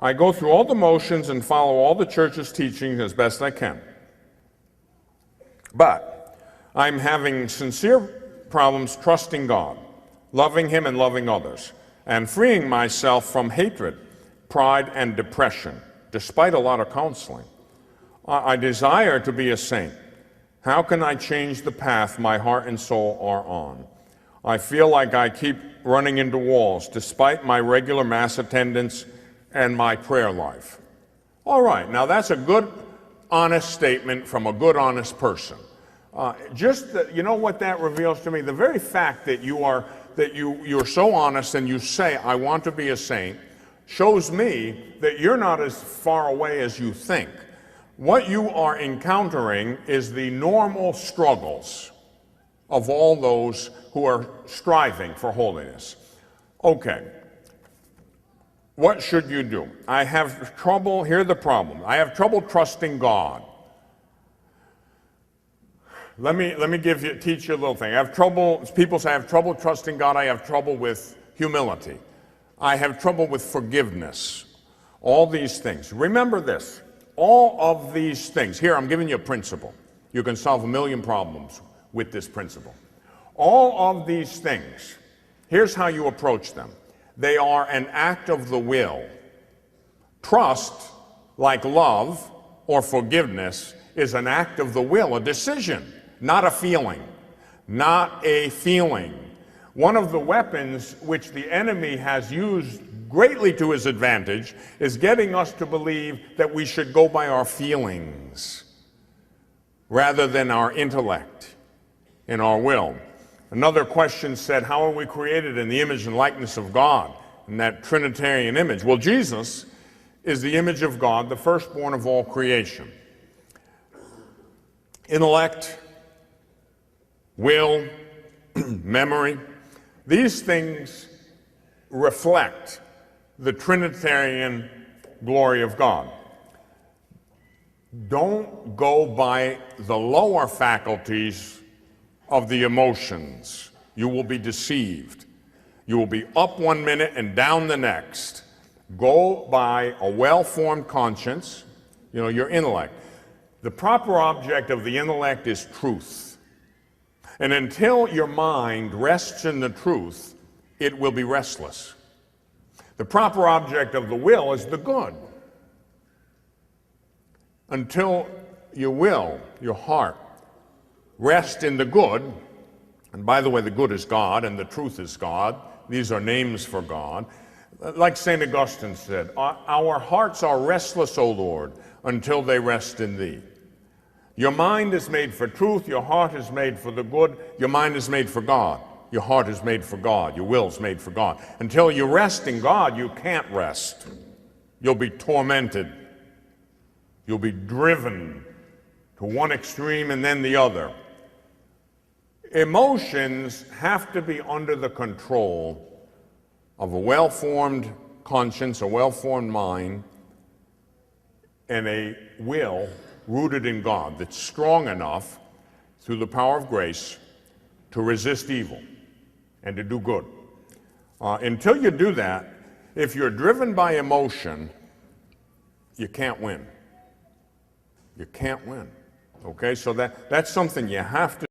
I go through all the motions and follow all the church's teachings as best I can. But I'm having sincere problems trusting God, loving Him and loving others, and freeing myself from hatred, pride, and depression, despite a lot of counseling. I desire to be a saint. How can I change the path my heart and soul are on? I feel like I keep running into walls, despite my regular Mass attendance and my prayer life. All right, now that's a good, honest statement from a good, honest person. You know what that reveals to me? The very fact that you're so honest and you say, I want to be a saint, shows me that you're not as far away as you think. What you are encountering is the normal struggles of all those who are striving for holiness. Okay, what should you do? I have trouble, here's the problem. I have trouble trusting God. Let me teach you a little thing. I have trouble, people say I have trouble trusting God. I have trouble with humility. I have trouble with forgiveness. All these things. Remember this. All of these things. Here, I'm giving you a principle. You can solve a million problems with this principle. All of these things, here's how you approach them. They are an act of the will. Trust, like love or forgiveness, is an act of the will, a decision, not a feeling. Not a feeling. One of the weapons which the enemy has used greatly to his advantage is getting us to believe that we should go by our feelings rather than our intellect and our will. Another question said, how are we created in the image and likeness of God, in that Trinitarian image? Well, Jesus is the image of God, the firstborn of all creation. Intellect, will, memory, these things reflect the Trinitarian glory of God. Don't go by the lower faculties of the emotions. You will be deceived. You will be up one minute and down the next. Go by a well-formed conscience, your intellect. The proper object of the intellect is truth. And until your mind rests in the truth, it will be restless. The proper object of the will is the good. Until your will, your heart, rest in the good, and by the way, the good is God and the truth is God. These are names for God. Like St. Augustine said, our hearts are restless, O Lord, until they rest in Thee. Your mind is made for truth, your heart is made for the good, your mind is made for God, your heart is made for God, your will is made for God. Until you rest in God, you can't rest. You'll be tormented. You'll be driven to one extreme and then the other. Emotions have to be under the control of a well-formed conscience, a well-formed mind, and a will rooted in God that's strong enough through the power of grace to resist evil and to do good. Until you do that, if you're driven by emotion, you can't win. You can't win. Okay, so that's something you have to